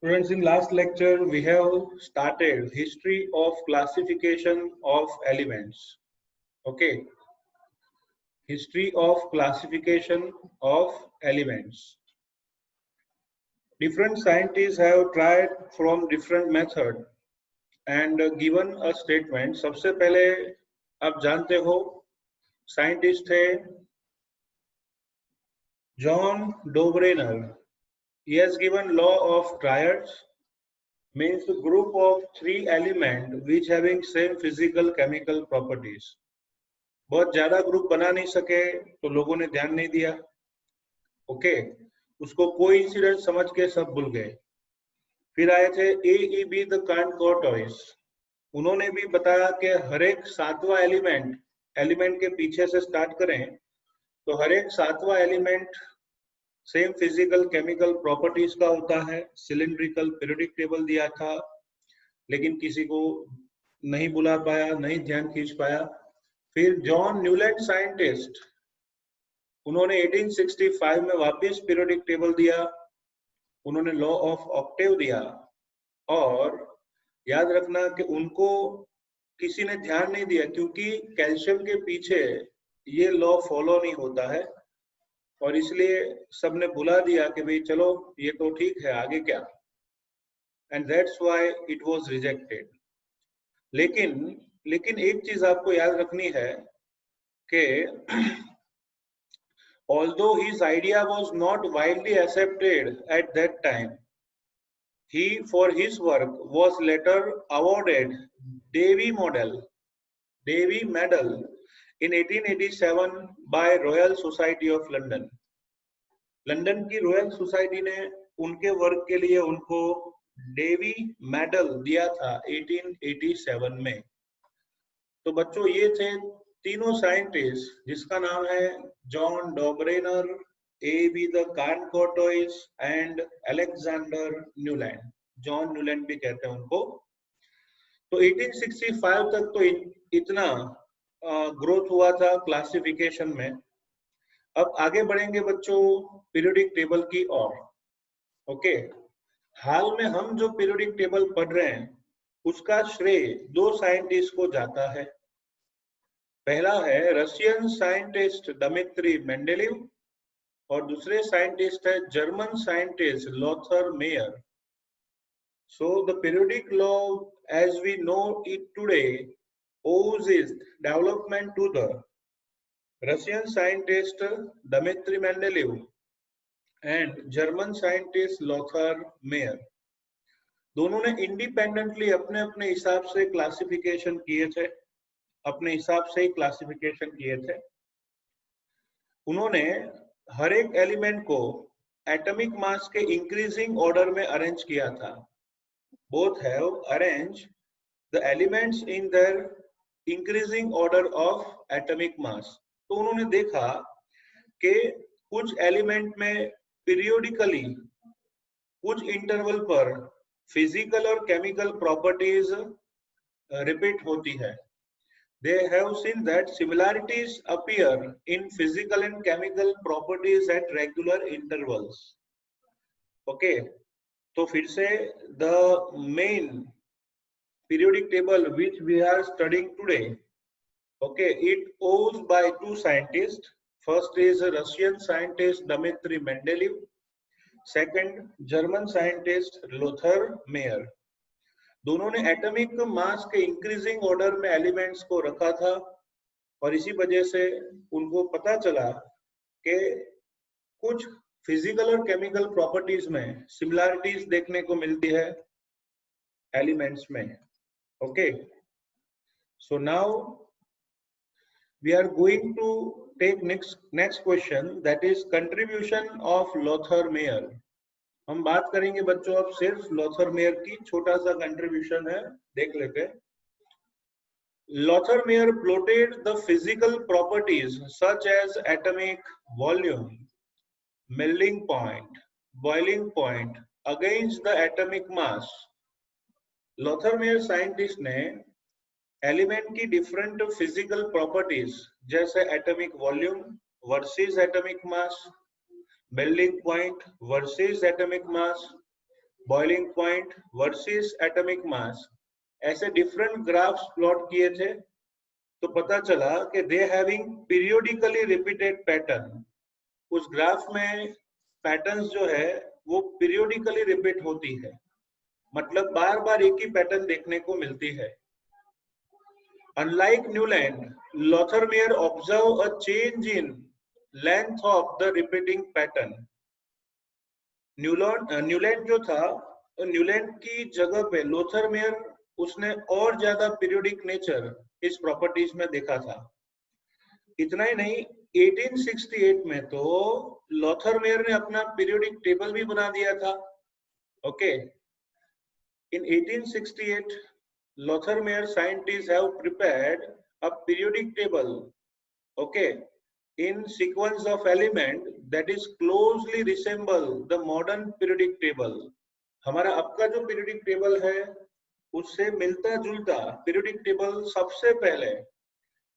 Students, in last lecture, we have started history of classification of elements. Okay, history of classification of elements. Different scientists have tried from different method and given a statement. सबसे पहले आप जानते हो scientist थे John डोब्रेनर. He has given law of triads, means a group of three elements which having same physical chemical properties. बहुत ज्यादा group बना नहीं सके तो लोगों ने ध्यान नहीं दिया. ओके, उसको कोई इंसिडेंट समझ के सब भूल गए. फिर आए थे AEB द कांट-कोर्टॉइस. उन्होंने भी बताया कि हर एक सातवां एलिमेंट के पीछे से स्टार्ट करें तो हर एक सातवां element same physical chemical properties का होता है. सिलिंड्रिकल पीरियोडिक टेबल दिया था, लेकिन किसी को नहीं बुला पाया, नहीं ध्यान खींच पाया. फिर जॉन न्यूलैंड साइंटिस्ट, उन्होंने 1865 में वापस पीरियोडिक टेबल दिया. उन्होंने लॉ ऑफ ऑक्टेव दिया. और याद रखना कि उनको किसी ने ध्यान नहीं दिया क्योंकि कैल्शियम के पीछे ये लॉ फॉलो नहीं होता है, और इसलिए सबने बुला दिया कि भाई चलो ये तो ठीक है, आगे क्या. And that's why it was rejected. लेकिन एक चीज आपको याद रखनी है कि although his idea was not widely accepted at that time, he for his work was later awarded Davy Medal in 1887 by Royal Society of London. London की royal society ने उनके वर्क के लिए उनको डेवी मेडल दिया था 1887 में. तो बच्चों, ये थे तीनों साइंटिस्ट जिसका नाम है John Dobereiner, AEB the Chancourtois and Alexander Newland. John Newland भी कहते हैं उनको. तो 1865 तक तो इतना ग्रोथ हुआ था क्लासिफिकेशन में. अब आगे बढ़ेंगे बच्चों पीरियोडिक टेबल की ओर. ओके, हाल में हम जो पीरियोडिक टेबल पढ़ रहे हैं उसका श्रेय दो साइंटिस्ट को जाता है. पहला है रशियन साइंटिस्ट दिमित्री मेंडेलीव और दूसरे साइंटिस्ट है German scientist Lothar Meyer. So the periodic law as we know it today owes its development to the Russian scientist Dmitry Mendeleev and German scientist Lothar Meyer. दोनों ने independently अपने अपने हिसाब से classification किए थे, अपने हिसाब से ही क्लासिफिकेशन किए थे. उन्होंने हर एक एलिमेंट को एटॉमिक मास के इंक्रीजिंग ऑर्डर में अरेंज किया था. Both have arrange the elements in their increasing order of atomic मास. तो उन्होंने देखा कि कुछ एलिमेंट में पीरियोडिकली कुछ इंटरवल पर फिजिकल और केमिकल प्रॉपर्टीज रिपीट होती है. They have seen that similarities appear in physical and chemical properties at regular intervals. Okay, तो फिर से the main periodic table which we are studying today, okay, it owes by two scientists. First is a Russian scientist Dmitry Mendeleev, second German scientist Lothar Meyer. दोनों ने atomic mass के increasing order में elements को रखा था और इसी वजह से उनको पता चला कि कुछ फिजिकल और केमिकल प्रॉपर्टीज में सिमिलरिटीज देखने को मिलती है एलिमेंट्स में. Okay, so now we are going to take next question, that is contribution of Lothar Meyer. हम बात करेंगे बच्चों अब सिर्फ लोथर मेयर की. छोटा सा कंट्रीब्यूशन है, देख लेते हैं. Lothar Meyer plotted the physical properties such as atomic volume, melting point, boiling point against the atomic mass. Lothar Meyer scientist ने एलिमेंट की डिफरेंट फिजिकल प्रॉपर्टीज जैसे atomic volume versus atomic mass, melting point versus atomic mass, boiling point versus atomic mass, ऐसे different graphs plot किए थे, तो पता चला कि they having periodically repeated pattern. उस ग्राफ में पैटर्न्स जो है वो पीरियोडिकली रिपीट होती है, मतलब बार बार एक ही पैटर्न देखने को मिलती है। Unlike Newland, Lothermeyer observed a change in length of the repeating pattern. Newland जो था, तो न्यूलैंड की जगह पे लोथरमेयर उसने और ज्यादा पीरियोडिक नेचर इस प्रॉपर्टीज में देखा था। इतना ही नहीं, 1868 में तो लोथरमेयर ने अपना पीरियोडिक टेबल भी बना दिया था। Okay, in 1868 Lothermeyer scientists have prepared a periodic table, okay, in sequence of element that is closely resemble the modern periodic table. हमारा अब का जो periodic table है उससे मिलता जुलता periodic table सबसे पहले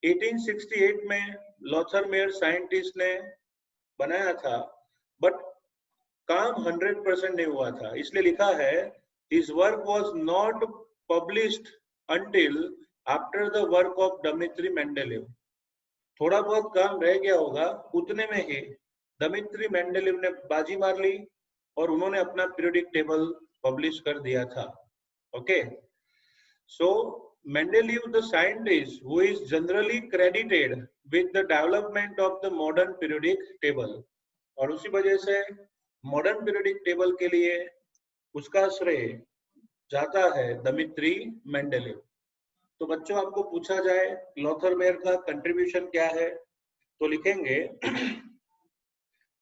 1868 में Lothermeyer साइंटिस्ट ने बनाया था, बट काम 100% नहीं हुआ था, इसलिए लिखा है his work was not published until after the work of Dmitry Mendeleev. थोड़ा बहुत काम रह गया होगा, उतने में ही Dmitry Mendeleev ने बाजी मार ली और उन्होंने अपना पीरियोडिक टेबल पब्लिश कर दिया था। Okay, so Mendeleev, the scientist who is generally credited with the development of the modern periodic table, और उसी वजह से मॉडर्न पीरियोडिक टेबल के लिए उसका श्रेय जाता है दमित्री मेंडेलेव। तो बच्चों, आपको पूछा जाए लोथरमेयर का कंट्रीब्यूशन क्या है, तो लिखेंगे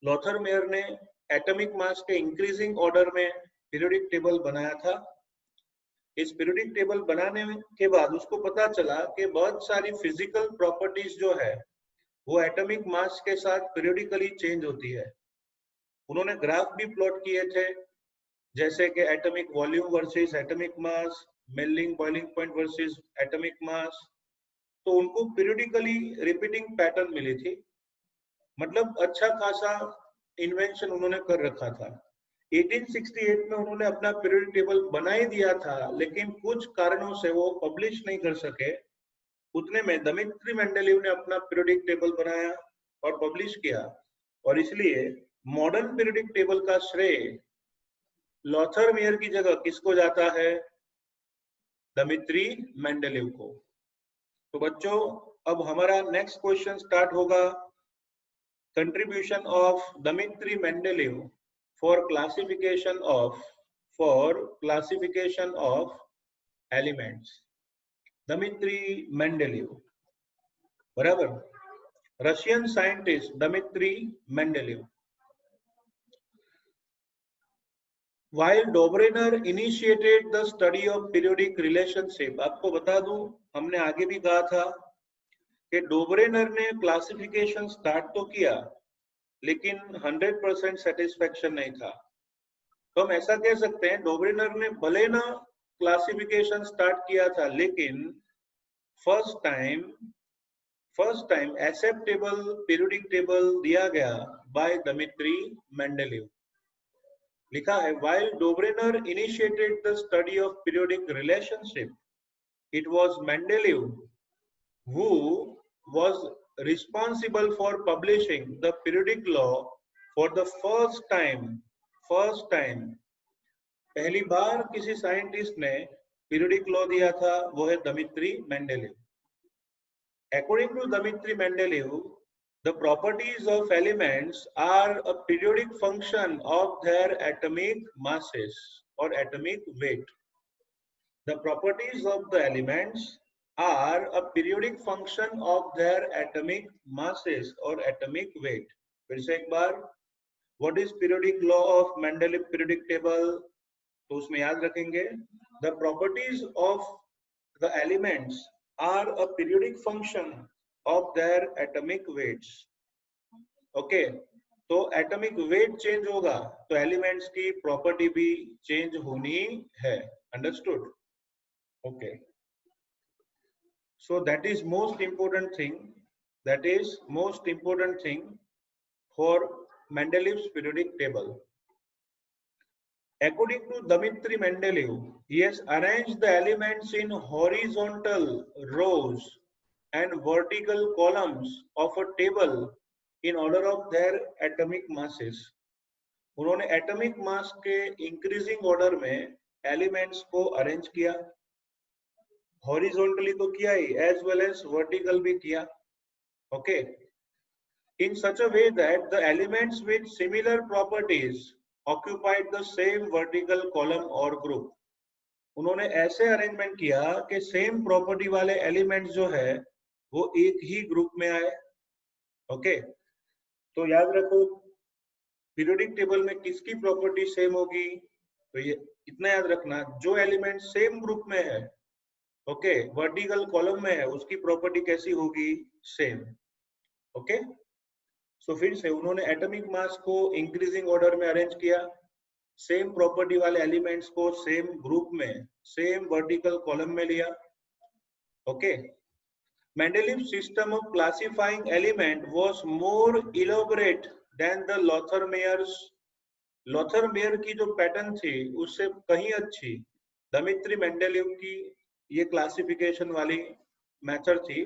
लोथरमेयर ने एटॉमिक मास के इंक्रीजिंग ऑर्डर में पीरियोडिक टेबल बनाया था। इस पीरियोडिक टेबल बनाने के बाद उसको पता चला कि बहुत सारी फिजिकल प्रॉपर्टीज जो है वो एटॉमिक मास के साथ पीरियोडिकली चेंज होती है। उन्होंने ग्राफ भी प्लॉट किए थे, जैसे कि atomic volume versus atomic mass, melting boiling point versus atomic मास। तो उनको पीरियोडिकली रिपीटिंग पैटर्न मिली थी, मतलब अच्छा खासा इन्वेंशन उन्होंने कर रखा था। 1868 में उन्होंने अपना पीरियोडिक टेबल बना ही दिया था, लेकिन कुछ कारणों से वो पब्लिश नहीं कर सके। उतने में दमित्री मेंडेलीव ने अपना पीरियोडिक टेबल बनाया और पब्लिश किया, और इसलिए मॉडर्न पीरियोडिक टेबल का श्रेय लोथरमेयर की जगह किसको जाता है? दमित्री मेंडेलीव को। तो बच्चों, अब हमारा नेक्स्ट क्वेश्चन स्टार्ट होगा, contribution of Dmitri Mendeleev for classification of elements. Dmitri Mendeleev, बराबर, Russian scientist Dmitri Mendeleev. While Dobrynin initiated the study of periodic relationship, आपको बता दूं, हमने आगे भी कहा था कि डोब्रेनर ने क्लासिफिकेशन स्टार्ट तो किया, लेकिन 100% सेटिस्फेक्शन नहीं था। तो हम ऐसा कह सकते हैं, डोब्रेनर ने भले ना क्लासिफिकेशन स्टार्ट किया था, लेकिन first time acceptable periodic table दिया गया बाय दमित्री मेंडेलीव। लिखा है, while Dobrynin initiated the study of periodic relationship, it was Mendeleev who was responsible for publishing the periodic law for the first time, पहली बार किसी scientist ने periodic law दिया था, वो है Dmitri Mendeleev. According to Dmitry Mendeleev, the properties of elements are a periodic function of their atomic masses or atomic weight. The properties of the elements are a periodic function of their atomic masses or atomic weight. फिर से एक बार, what is periodic law of Mendeleev periodic table? तो उसमें याद रखेंगे, the properties of the elements are a periodic function of their atomic weights. Okay, तो atomic weight change होगा तो एलिमेंट्स की प्रॉपर्टी भी चेंज होनी है। Understood? Okay, so that is most important thing for Mendeleev's periodic table. According to Dmitry Mendeleev, he has arranged the elements in horizontal rows and vertical columns of a table in order of their atomic masses. उन्होंने atomic mass के increasing order में elements को arrange किया, horizontally तो किया ही, as well as vertical भी किया. Okay, in such a way that the elements with similar properties occupied the same vertical column or group. उन्होंने ऐसे अरेंजमेंट किया कि सेम प्रॉपर्टी वाले एलिमेंट्स जो है वो एक ही ग्रुप में आए. ओके, तो याद रखो पीरियोडिक टेबल में किसकी प्रॉपर्टी सेम होगी, तो ये इतना याद रखना, जो एलिमेंट सेम ग्रुप में है, ओके, वर्टिकल कॉलम में है, उसकी प्रॉपर्टी कैसी होगी, सेम. ओके, सो फिर से उन्होंने एटॉमिक मास को इंक्रीजिंग ऑर्डर में अरेंज किया, सेम प्रॉपर्टी वाले एलिमेंट्स को सेम ग्रुप में सेम वर्टिकल कॉलम में लिया. Okay, Mendeleev's system of classifying element was more elaborate than the Lothar-Meyer की जो पैटर्न थी उससे कहीं अच्छी Dmitry Mendeleev की ये क्लासिफिकेशन वाली मेथड थी.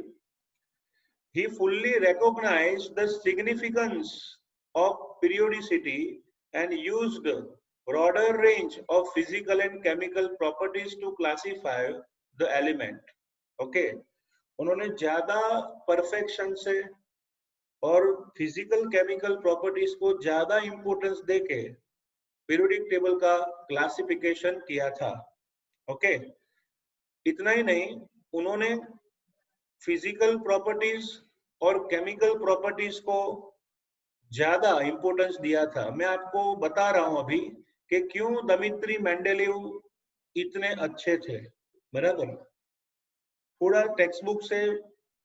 He fully recognized the significance of periodicity and used broader range of physical and chemical properties to classify the element. Okay, उन्होंने ज्यादा परफेक्शन से और फिजिकल केमिकल प्रॉपर्टीज को ज्यादा इंपॉर्टेंस देके पीरियोडिक टेबल का क्लासिफिकेशन किया था. ओके, इतना ही नहीं, उन्होंने फिजिकल प्रॉपर्टीज और केमिकल प्रॉपर्टीज को ज्यादा इंपॉर्टेंस दिया था. मैं आपको बता रहा हूं अभी कि क्यों Dmitry Mendeleev इतने अच्छे थे. बराबर, पूरा टेक्स्ट बुक से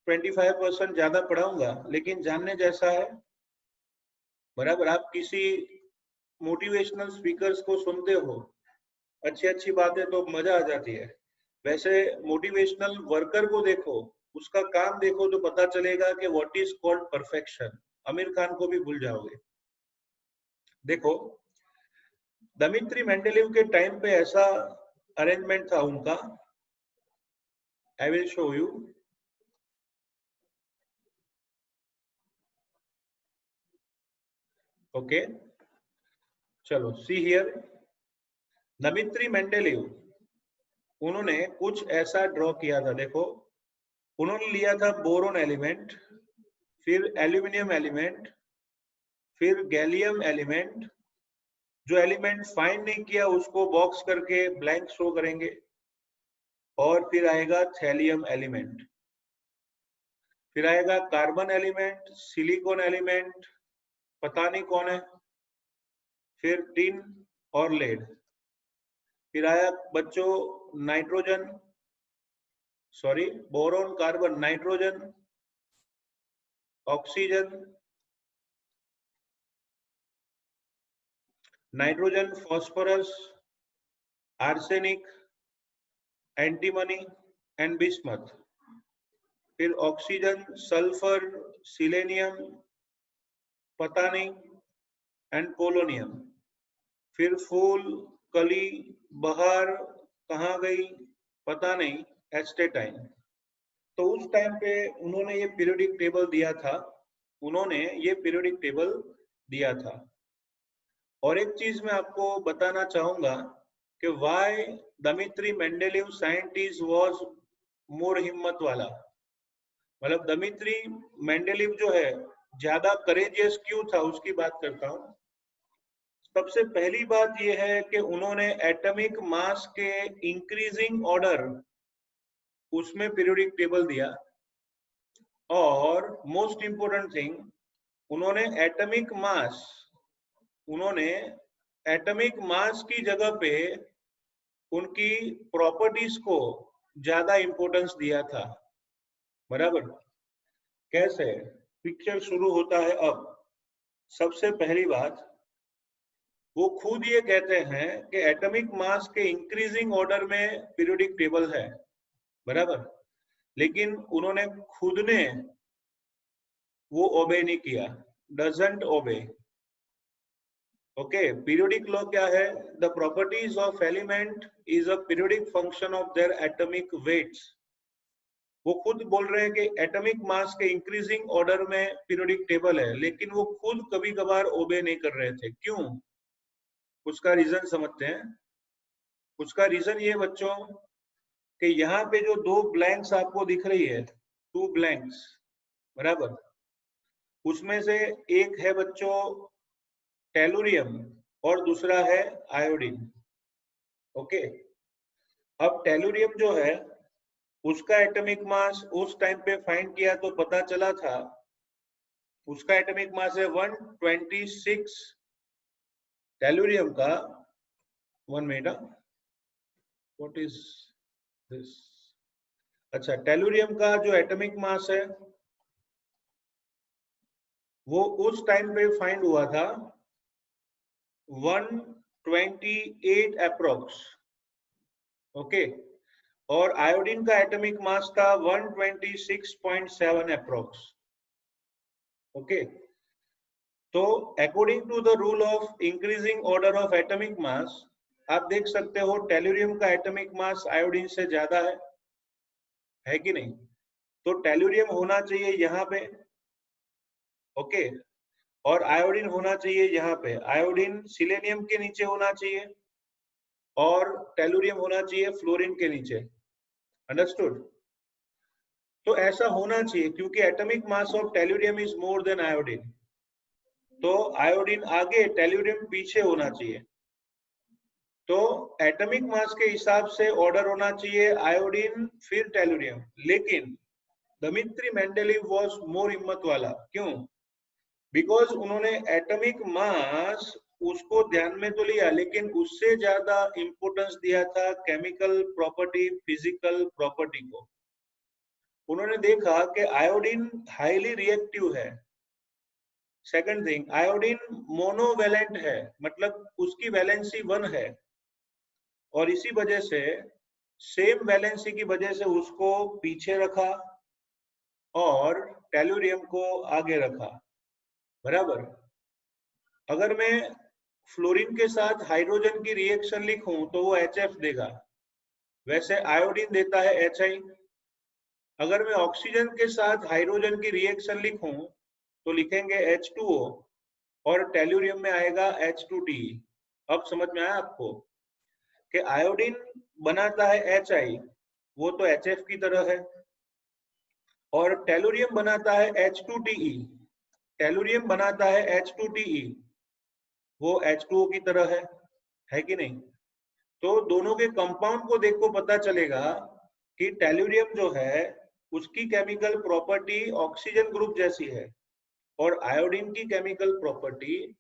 25% ज्यादा पढ़ाऊंगा, लेकिन जानने जैसा है. बराबर, आप किसी मोटिवेशनल स्पीकर्स को सुनते हो, अच्छी अच्छी बातें तो मजा आ जाती है. वैसे मोटिवेशनल वर्कर को देखो, उसका काम देखो तो पता चलेगा कि what is called perfection. Aamir Khan को भी भूल जाओगे. देखो, Dmitry Mendeleev के टाइम पे ऐसा अरेंजमेंट था उनका. I will show you. Okay, चलो, सी हियर. Dmitry Mendeleev उन्होंने कुछ ऐसा ड्रॉ किया था. देखो, उन्होंने लिया था बोरोन एलिमेंट, फिर एल्यूमिनियम एलिमेंट, फिर गैलियम एलिमेंट. जो एलिमेंट फाइंड नहीं किया उसको बॉक्स करके ब्लैंक शो करेंगे, और फिर आएगा थैलियम एलिमेंट, फिर आएगा कार्बन एलिमेंट, सिलिकॉन एलिमेंट, पता नहीं कौन है, फिर टिन और लेड. फिर आया बच्चों nitrogen, sorry, boron, carbon, nitrogen, oxygen, nitrogen, phosphorus, arsenic, antimony and bismuth. फिर ऑक्सीजन, सल्फर, सिलेनियम, पता नहीं, एंड पोलोनियम. फिर फूल, कली, बहार कहाँ गई पता नहीं, एस्टेटाइन. तो उस टाइम पे उन्होंने ये पीरियोडिक टेबल दिया था. और एक चीज मैं आपको बताना चाहूंगा कि why Dmitry Mendeleev scientist was more हिम्मत वाला. मतलब Dmitry Mendeleev जो है ज्यादा करेजियस क्यों था, उसकी बात करता हूं. सबसे पहली बात यह है कि उन्होंने एटॉमिक मास के इंक्रीजिंग ऑर्डर उसमें पीरियोडिक टेबल दिया. और मोस्ट इंपोर्टेंट थिंग, उन्होंने एटॉमिक मास की जगह पे उनकी प्रॉपर्टीज को ज्यादा इंपॉर्टेंस दिया था. बराबर, कैसे पिक्चर शुरू होता है. अब सबसे पहली बात, वो खुद ये कहते हैं कि एटॉमिक मास के इंक्रीजिंग ऑर्डर में पीरियोडिक टेबल है. बराबर, लेकिन उन्होंने खुद ने वो ओबे नहीं किया, डजंट ओबे. ओके, पीरियोडिक लॉ क्या है? The properties of element is a periodic function of their atomic weights. वो खुद बोल रहे हैं कि एटॉमिक मास के इंक्रीजिंग ऑर्डर में पीरियोडिक टेबल है, लेकिन वो खुद कभी कभार ओबे नहीं कर रहे थे। क्यों? उसका रीजन समझते हैं। उसका रीजन ये बच्चों कि यहाँ पे जो दो ब्लैंक्स आपको दिख रही है, टू ब्लैंक्स, बराबर, उसमें से एक है बच्चों टेलुरियम और दूसरा है आयोडीन। ओके, अब टेलुरियम जो है उसका एटॉमिक मास उस टाइम पे फाइंड किया तो पता चला था उसका एटॉमिक मास है 126। टेलुरियम का 1 मिनट, व्हाट इज दिस? अच्छा, टेलुरियम का जो एटॉमिक मास है वो उस टाइम पे फाइंड हुआ था 128 अप्रोक्स। ओके, और आयोडीन का एटॉमिक मास था 126.7 अप्रोक्स। ओके, तो according to the rule of increasing order of atomic mass, आप देख सकते हो टेलुरियम का एटॉमिक मास आयोडीन से ज्यादा है कि नहीं? तो टेलुरियम होना चाहिए यहाँ पे, ओके, और आयोडीन होना चाहिए यहाँ पे। आयोडीन सिलेनियम के नीचे होना चाहिए और टेलुरियम होना चाहिए फ्लोरीन के नीचे। अंडरस्टूड? तो ऐसा होना चाहिए क्योंकि atomic mass of tellurium is more than iodine, तो आयोडीन आगे टेलुरियम पीछे होना चाहिए। तो एटॉमिक मास के हिसाब से ऑर्डर होना चाहिए आयोडीन फिर टेलुरियम, लेकिन दमित्री मेंडेलीव वाज मोर हिम्मत वाला। क्यों? बिकॉज उन्होंने एटॉमिक मास उसको ध्यान में तो लिया, लेकिन उससे ज्यादा इंपोर्टेंस दिया था केमिकल प्रॉपर्टी, फिजिकल प्रॉपर्टी को। उन्होंने देखा कि आयोडीन हाईली रिएक्टिव है। सेकंड थिंग, आयोडीन मोनोवेलेंट है, मतलब उसकी वैलेंसी 1 है, और इसी वजह से सेम वैलेंसी की वजह से उसको पीछे रखा और टेलुरियम को आगे रखा। बराबर। अगर मैं फ्लोरीन के साथ हाइड्रोजन की रिएक्शन लिखूं तो वो HF देगा, वैसे आयोडीन देता है HI। अगर मैं ऑक्सीजन के साथ हाइड्रोजन की रिएक्शन लिखूं तो लिखेंगे H2O और टेलुरियम में आएगा H2Te। अब समझ में आया आपको कि आयोडीन बनाता है HI, वो तो HF की तरह है, और टेलुरियम बनाता है H2Te। टेलुरियम बनाता है H2Te, वो H2O की तरह है कि नहीं? तो दोनों के कंपाउंड को देखो, पता चलेगा कि टेलुरियम जो है उसकी केमिकल प्रॉपर्टी ऑक्सीजन ग्रुप जैसी है और आयोडीन की केमिकल प्रॉपर्टी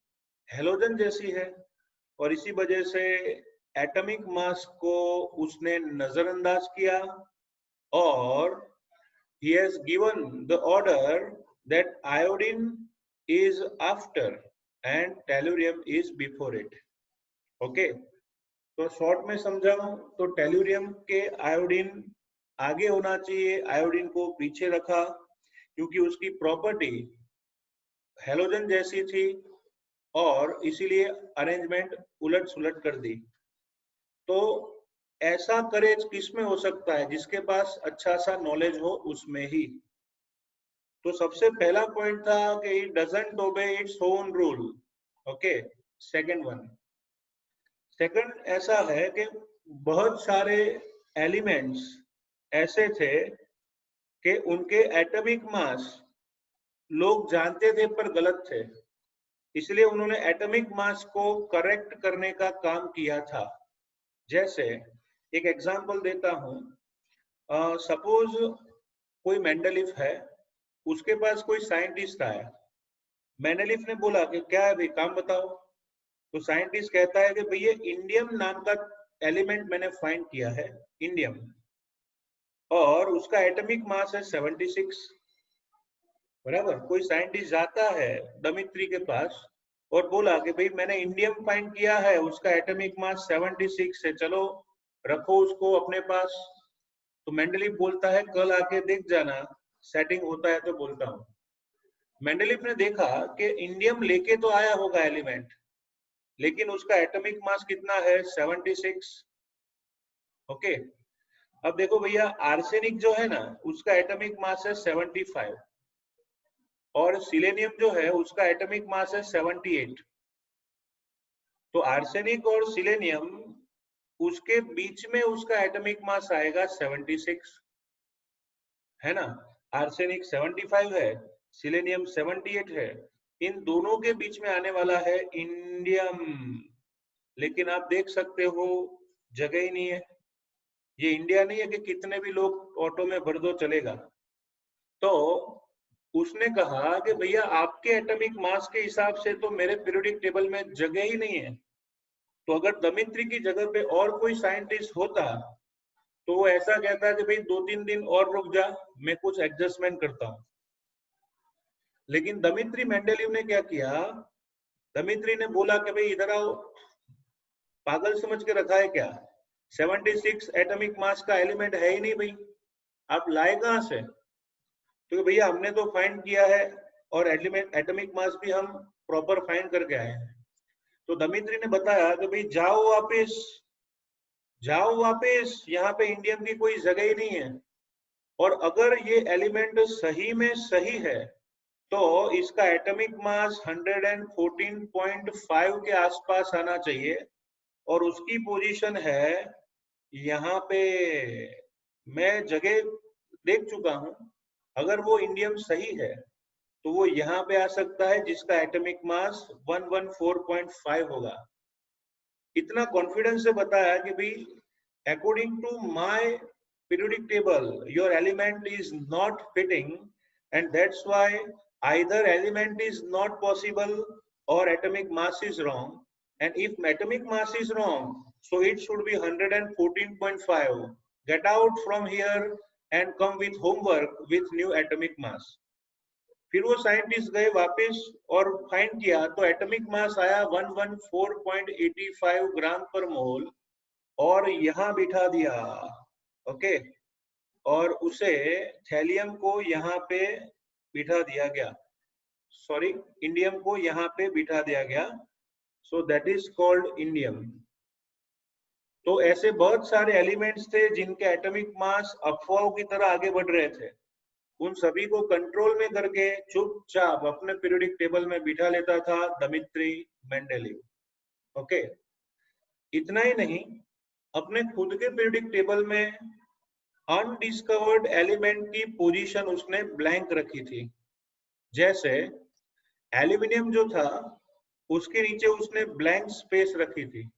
हेलोजन जैसी है, और इसी वजह से एटॉमिक मास को उसने नजरअंदाज किया और he has given the order that iodine is after and tellurium is before it. Okay, तो शॉर्ट में समझाऊं तो टेलुरियम के आयोडीन आगे होना चाहिए, आयोडीन को पीछे रखा क्योंकि उसकी प्रॉपर्टी हेलोजन जैसी थी और इसीलिए अरेंजमेंट उलट सुलट कर दी। तो ऐसा करेज किसमें हो सकता है? जिसके पास अच्छा सा नॉलेज हो उसमें ही। तो सबसे पहला पॉइंट था कि it doesn't obey its own rule. Okay, second one, second ऐसा है कि बहुत सारे एलिमेंट्स ऐसे थे कि उनके एटॉमिक मास लोग जानते थे पर गलत थे, इसलिए उन्होंने एटॉमिक मास को करेक्ट करने का काम किया था। जैसे एक एग्जांपल देता हूं, सपोज कोई मेंडलीफ है, उसके पास कोई साइंटिस्ट आया, मेंडलीफ ने बोला कि क्या है भाई, काम बताओ। तो साइंटिस्ट कहता है कि भैया इंडियम नाम का एलिमेंट मैंने फाइंड किया है, इंडियम, और उसका एटॉमिक मास है 76। बराबर। कोई साइंटिस्ट जाता है दमित्री के पास और बोला कि भाई मैंने इंडियम फाइंड किया है, उसका एटॉमिक मास 76 है, चलो रखो उसको अपने पास। तो मेंडलीफ बोलता है कल आके देख जाना, सेटिंग होता है तो बोलता हूँ। मेंडलीफ ने देखा कि इंडियम लेके तो आया होगा एलिमेंट, लेकिन उसका एटॉमिक मास कितना है 76। ओके, अब देखो भैया आर्सेनिक जो है ना उसका एटॉमिक मास है 75 और सिलेनियम जो है उसका एटॉमिक मास है 78। तो आर्सेनिक और सिलेनियम उसके बीच में उसका एटॉमिक मास आएगा 76, है ना। आर्सेनिक 75 है, सिलेनियम 78 है, इन दोनों के बीच में आने वाला है इंडियम। लेकिन आप देख सकते हो जगह ही नहीं है। ये इंडिया नहीं है कि कितने भी लोग ऑटो में भर दो चलेगा। तो उसने कहा कि भैया आपके एटॉमिक मास के हिसाब से तो मेरे पीरियोडिक टेबल में जगह ही नहीं है। तो अगर दमित्री की जगह पे और कोई साइंटिस्ट होता तो वो ऐसा कहता कि भाई 2-3 दिन और रुक जा, मैं कुछ एडजस्टमेंट करता हूँ। लेकिन दमित्री मेंडेलीव ने क्या किया, दमित्री ने बोला कि भाई इधर आओ, पागल समझ के रखा है क्या, 76 एटॉमिक मास का एलिमेंट है ही नहीं भाई, आप लाए कहां से। तो भैया हमने तो फाइंड किया है और एटॉमिक मास भी हम प्रॉपर फाइंड करके आए हैं। तो दमित्री ने बताया कि भाई जाओ वापस, जाओ वापस, यहाँ पे इंडियम की कोई जगह ही नहीं है। और अगर ये एलिमेंट सही में सही है तो इसका एटॉमिक मास 114.5 के आसपास आना चाहिए और उसकी पोजीशन है यहाँ पे। मैं जगह देख चुका हूं, अगर वो इंडियम सही है तो वो यहाँ पे आ सकता है जिसका एटॉमिक मास 114.5 होगा। इतना कॉन्फिडेंस से बताया कि भाई according to my periodic table your element is not fitting and that's why either element is not possible or atomic mass is wrong, and if atomic mass is wrong so it should be 114.5. Get out from here and come with homework with new atomic mass. फिर वो scientist गए वापस और find किया तो atomic mass आया 114.85 ग्राम पर मोल और यहाँ बिठा दिया। ओके, और उसे थैलियम को यहाँ पे बिठा दिया गया, सॉरी इंडियम को यहाँ पे बिठा दिया गया। सो दैट इज कॉल्ड इंडियम। तो ऐसे बहुत सारे एलिमेंट्स थे जिनके एटॉमिक मास अफवाहों की तरह आगे बढ़ रहे थे, उन सभी को कंट्रोल में करके चुपचाप अपने पीरियोडिक टेबल में बिठा लेता था दमित्री मेंडेलीव। ओके, इतना ही नहीं, अपने खुद के पीरियोडिक टेबल में अनडिस्कवर्ड एलिमेंट की पोजीशन उसने ब्लैंक रखी थी। जैसे एल्यूमिनियम जो था उसके नीचे उसने ब्लैंक स्पेस रखी थी।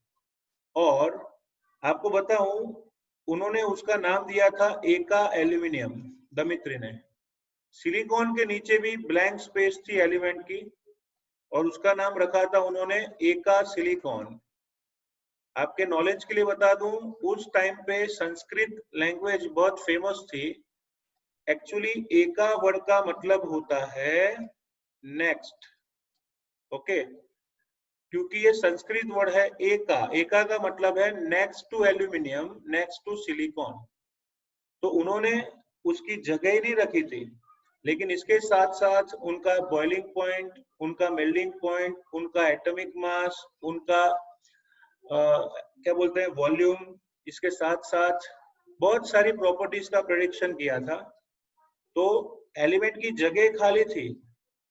और आपको बताऊं, उन्होंने उसका नाम दिया था एका एल्यूमिनियम, दमित्री ने। सिलिकॉन के नीचे भी ब्लैंक स्पेस थी एलिमेंट की और उसका नाम रखा था उन्होंने एका सिलिकॉन। आपके नॉलेज के लिए बता दूं, उस टाइम पे संस्कृत लैंग्वेज बहुत फेमस थी। एक्चुअली एका वर्ड का मतलब होता है नेक्स्ट। ओके, क्योंकि ये संस्कृत वर्ड है एका, एका का मतलब है next to aluminium, next to silicon. तो उन्होंने उसकी जगह ही नहीं रखी थी, लेकिन इसके साथ साथ उनका बॉइलिंग पॉइंट, उनका मेल्टिंग पॉइंट, उनका एटॉमिक मास, उनका क्या बोलते हैं वॉल्यूम, इसके साथ साथ बहुत सारी प्रॉपर्टीज का प्रेडिक्शन किया था। तो एलिमेंट की जगह खाली थी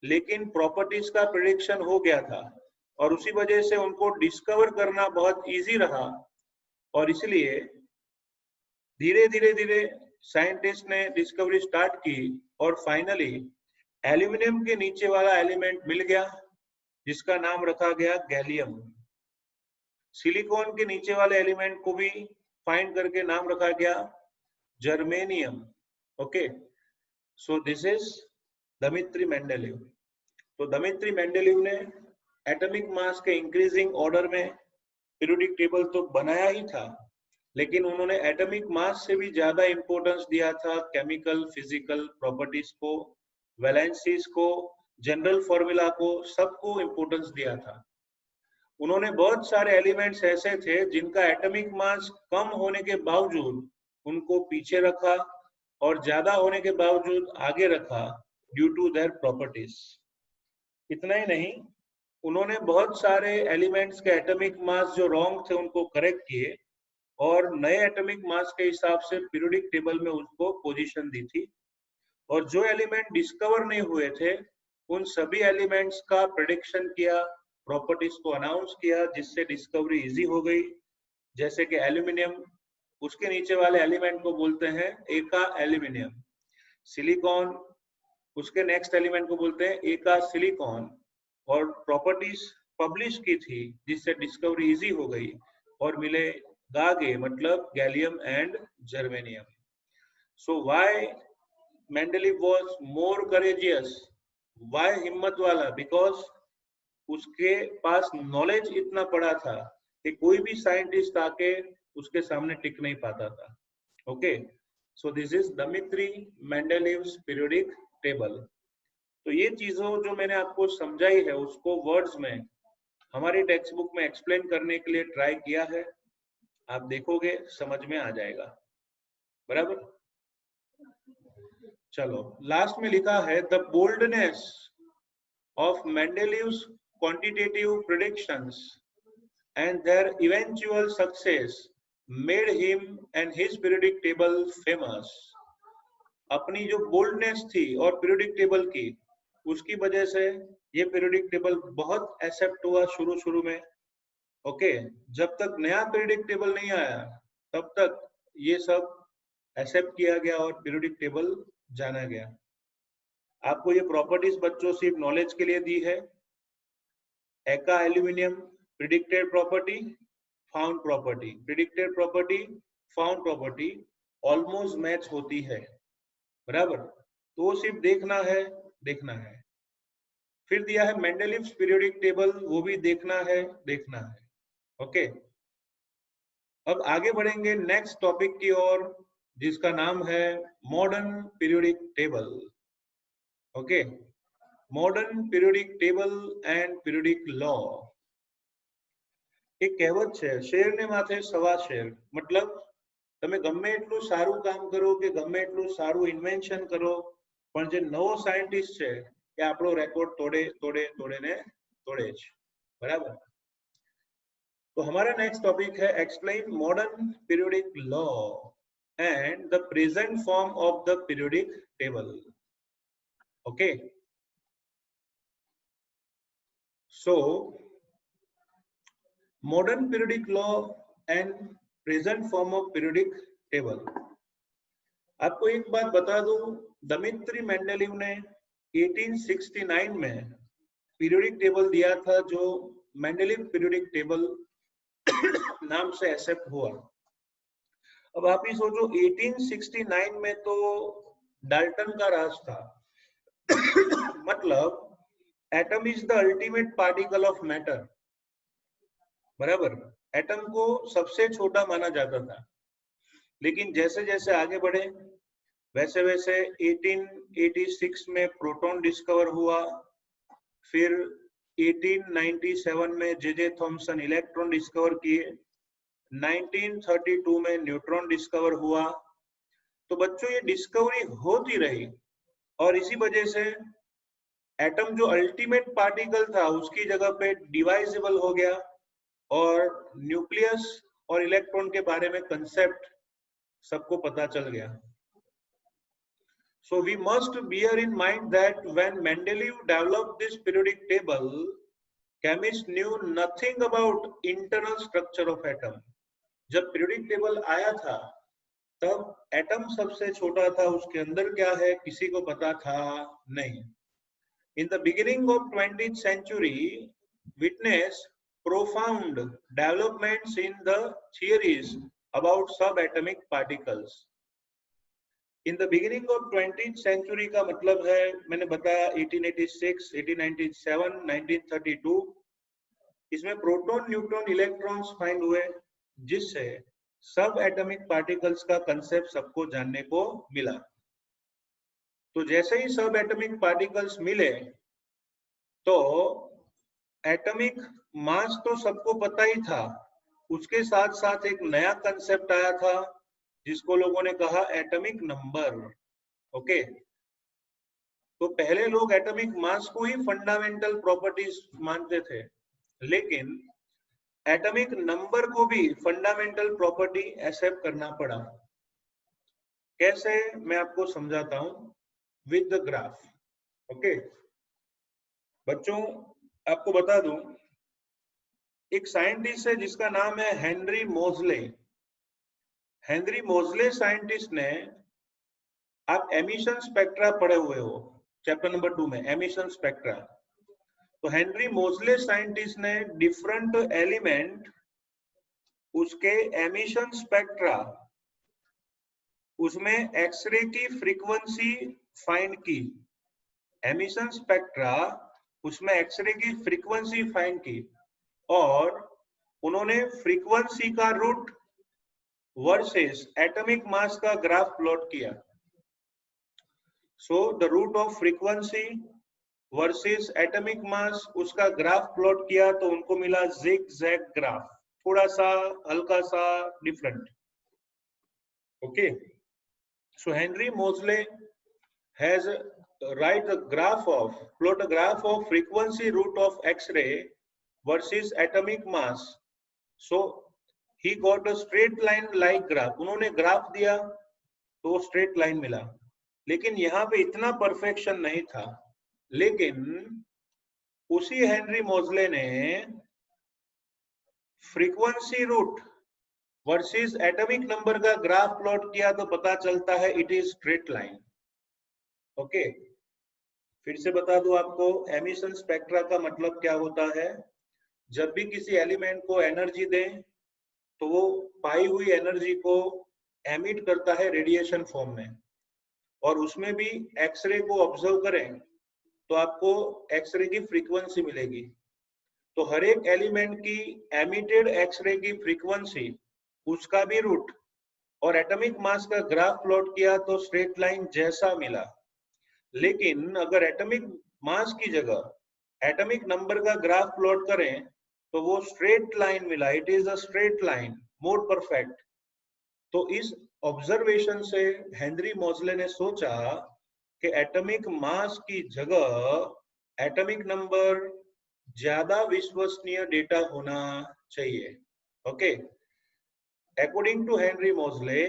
लेकिन प्रॉपर्टीज का प्रेडिक्शन हो गया था और उसी वजह से उनको डिस्कवर करना बहुत इजी रहा। और इसलिए धीरे धीरे धीरे साइंटिस्ट ने डिस्कवरी स्टार्ट की और फाइनली एल्यूमिनियम के नीचे वाला एलिमेंट मिल गया जिसका नाम रखा गया गैलियम। सिलिकॉन के नीचे वाले एलिमेंट को भी फाइंड करके नाम रखा गया germanium. Okay, so this is Dmitri Mendeleev. तो दमित्री मेंडेलीव ने एटॉमिक मास के इंक्रीजिंग ऑर्डर में पीरियोडिक टेबल तो बनाया ही था, लेकिन उन्होंने एटॉमिक मास से भी ज्यादा इंपॉर्टेंस दिया था केमिकल फिजिकल प्रॉपर्टीज को, वैलेंसीज को, जनरल फॉर्मूला को, सबको इंपॉर्टेंस दिया था। उन्होंने बहुत सारे एलिमेंट्स ऐसे थे जिनका एटॉमिक मास कम होने के बावजूद उनको पीछे रखा और ज्यादा होने के बावजूद आगे रखा ड्यू टू देयर प्रॉपर्टीज। इतना ही नहीं, उन्होंने बहुत सारे एलिमेंट्स के एटॉमिक मास जो रॉन्ग थे उनको करेक्ट किए और नए एटॉमिक मास के हिसाब से पीरियोडिक टेबल में उसको पोजीशन दी थी। और जो एलिमेंट डिस्कवर नहीं हुए थे उन सभी एलिमेंट्स का प्रेडिक्शन किया, प्रॉपर्टीज को अनाउंस किया, जिससे डिस्कवरी इजी हो गई। जैसे कि एल्यूमिनियम, उसके नीचे वाले एलिमेंट को बोलते हैं एका एल्यूमिनियम। सिलिकॉन, उसके नेक्स्ट एलिमेंट को बोलते हैं एका सिलिकॉन। और प्रॉपर्टीज पब्लिश की थी जिससे डिस्कवरी इजी हो गई और मिले गागे, मतलब gallium and germanium. So why Mendeleev was more courageous, why हिम्मत वाला? बिकॉज उसके पास नॉलेज इतना पड़ा था कि कोई भी साइंटिस्ट आके उसके सामने टिक नहीं पाता था। Okay, so this is Dmitry Mendeleev's periodic table. तो ये चीजों जो मैंने आपको समझाई है उसको वर्ड्स में हमारी टेक्स्ट बुक में एक्सप्लेन करने के लिए ट्राई किया है। आप देखोगे समझ में आ जाएगा, बराबर। चलो, लास्ट में लिखा है the boldness of Mendeleev's quantitative predictions and their eventual success made him and his periodic table famous. अपनी जो बोल्डनेस थी और पीरियोडिक टेबल की, उसकी वजह से ये पीरियोडिक टेबल बहुत एक्सेप्ट हुआ शुरू में। ओके, जब तक नया पीरियोडिक टेबल नहीं आया तब तक ये सब एक्सेप्ट किया गया और पीरियोडिक टेबल जाना गया। आपको ये प्रॉपर्टीज बच्चों सिर्फ नॉलेज के लिए दी है। एका aluminium predicted property, found property, predicted property, found property almost match होती है, बराबर। तो सिर्फ देखना है। फिर दिया है मेंडलीव्स पीरियोडिक टेबल, वो भी देखना है। ओके, अब आगे बढ़ेंगे नेक्स्ट टॉपिक की ओर, जिसका नाम है modern periodic table. Okay, modern periodic table and periodic law. एक કહેવત છે, શેરને માથે સવા શેર। मतलब તમે ગમે એટલું સારું કામ કરો કે ગમે એટલું સારું ઇન્વેન્શન કરો, પણ જે નવો સાયન્ટિસ્ટ છે એ આપણો રેકોર્ડ તોડે જ, બરાબર। तो हमारा नेक्स्ट टॉपिक है explain modern periodic law and the present form of the periodic table. Okay, so modern periodic law and present form of periodic table. आपको एक बात बता दूं, दमित्री मेंडलीव ने 1869 में पीरियोडिक टेबल दिया था जो मेंडलीव पीरियोडिक टेबल नाम से एक्सेप्ट हुआ। अब आप ही सोचो 1869 में तो डाल्टन का राज था। मतलब atom is the ultimate particle of matter, बराबर। एटम को सबसे छोटा माना जाता था, लेकिन जैसे जैसे आगे बढ़े वैसे वैसे 1886 में प्रोटॉन डिस्कवर हुआ, फिर 1897 में जे थॉमसन इलेक्ट्रॉन डिस्कवर किए, 1932 में न्यूट्रॉन डिस्कवर हुआ। तो बच्चों ये डिस्कवरी होती रही और इसी वजह से एटम जो अल्टीमेट पार्टिकल था उसकी जगह पे डिवाइजेबल हो गया और न्यूक्लियस और इलेक्ट्रॉन के बारे में कंसेप्ट सबको पता चल गया। So we must bear in mind that when Mendeleev developed this periodic table, chemists knew nothing about internal structure of atom. जब पीरियोडिक टेबल आया था तब एटम सबसे छोटा था, उसके अंदर क्या है किसी को पता था नहीं। In the beginning of 20th century, witnessed profound developments in the theories about subatomic particles. In the beginning of 20th century का मतलब है, मैंने बताया 1886, 1897, 1932, इसमें प्रोटॉन, न्यूट्रॉन, इलेक्ट्रॉन्स फाइंड हुए, जिससे सब एटॉमिक पार्टिकल्स का कंसेप्ट सबको जानने को मिला। तो जैसे ही सब एटॉमिक पार्टिकल्स मिले तो एटॉमिक मास तो सबको पता ही था, उसके साथ साथ एक नया कंसेप्ट आया था जिसको लोगों ने कहा एटॉमिक नंबर। ओके, तो पहले लोग एटॉमिक मास को ही फंडामेंटल प्रॉपर्टीज मानते थे, लेकिन एटॉमिक नंबर को भी फंडामेंटल प्रॉपर्टी एक्सेप्ट करना पड़ा। कैसे, मैं आपको समझाता हूं विद द ग्राफ। ओके बच्चों, आपको बता दूं, एक साइंटिस्ट है जिसका नाम है हेनरी मोजले। हेनरी मोजले साइंटिस्ट ने, आप एमिशन स्पेक्ट्रा पढ़े हुए हो चैप्टर नंबर 2 में, एमिशन स्पेक्ट्रा। तो हेनरी मोजले साइंटिस्ट ने डिफरेंट एलिमेंट, उसके एमिशन स्पेक्ट्रा, उसमें एक्सरे की फ्रीक्वेंसी फाइंड की। एमिशन स्पेक्ट्रा, उसमें एक्सरे की फ्रीक्वेंसी फाइंड की, और उन्होंने फ्रीक्वेंसी का रूट वर्सेस एटॉमिक मास का ग्राफ प्लॉट किया। So the root of frequency versus atomic mass, उसका ग्राफ प्लॉट किया तो उनको मिला जिग जैग ग्राफ, थोड़ा सा हल्का सा डिफरेंट। ओके, सो हेनरी मोजले has write a graph of, plot a graph of frequency root of X-ray versus atomic mass. So he got a straight line like graph. उन्होंने ग्राफ दिया तो straight line मिला, लेकिन यहाँ पे इतना परफेक्शन नहीं था। लेकिन उसी हेनरी मोजले ने frequency root versus atomic number का ग्राफ प्लॉट किया तो पता चलता है it is straight line. Okay, फिर से बता दूं आपको, एमिशन स्पेक्ट्रा का मतलब क्या होता है। जब भी किसी एलिमेंट को एनर्जी दें तो वो पाई हुई एनर्जी को एमिट करता है रेडिएशन फॉर्म में, और उसमें भी एक्सरे को ऑब्जर्व करें तो आपको एक्सरे की फ्रीक्वेंसी मिलेगी। तो हर एक एलिमेंट की एमिटेड एक्सरे की फ्रीक्वेंसी, उसका भी रूट, और एटॉमिक मास का ग्राफ प्लॉट किया तो स्ट्रेट लाइन जैसा मिला। लेकिन अगर एटॉमिक मास की जगह एटॉमिक नंबर का ग्राफ प्लॉट करें तो वो स्ट्रेट लाइन मिला, it is a straight line, more perfect. तो इस ऑब्जर्वेशन से हेनरी मोजले ने सोचा कि एटॉमिक मास की जगह एटॉमिक नंबर ज्यादा विश्वसनीय डेटा होना चाहिए। ओके, अकॉर्डिंग टू हेनरी मोजले,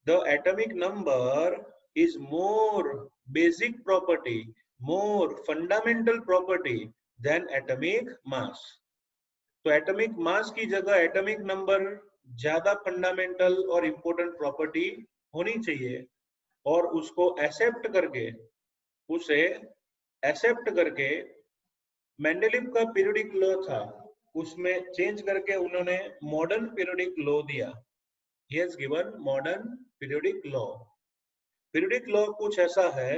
the atomic number is more basic property, more fundamental property than atomic mass. तो एटॉमिक मास की जगह एटॉमिक नंबर ज्यादा फंडामेंटल और इंपॉर्टेंट प्रॉपर्टी होनी चाहिए, और उसको एक्सेप्ट करके, उसे एक्सेप्ट करके मेंडेलिव का पीरियोडिक लॉ था, उसमें चेंज करके उन्होंने मॉडर्न पीरियोडिक लॉ दिया। He has given modern periodic law. Periodic law कुछ ऐसा है,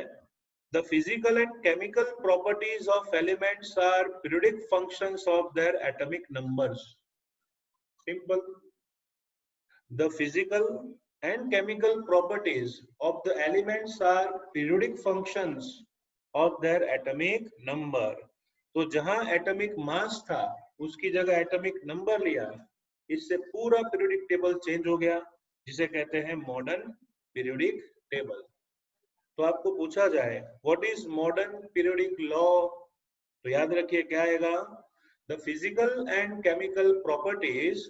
the physical and chemical properties of elements are periodic functions of their atomic numbers. Simple. The physical and chemical properties of the elements are periodic functions of their atomic number. तो जहां atomic mass था उसकी जगह atomic number लिया, इससे पूरा periodic table change हो गया, जिसे कहते हैं मॉडर्न पीरियोडिक टेबल। तो आपको पूछा जाए what is modern periodic law, तो याद रखिए क्या आएगा, the physical and chemical properties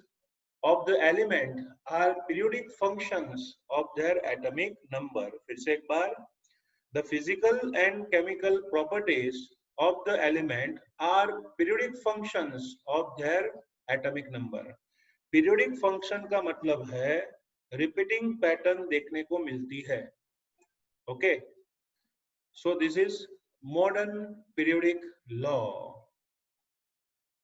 of the element are periodic functions of their atomic number. फिर से एक बार, the physical and chemical properties of the element are periodic functions of their atomic number. Periodic function का मतलब है repeating pattern देखने को मिलती है। Okay, so this is modern periodic law.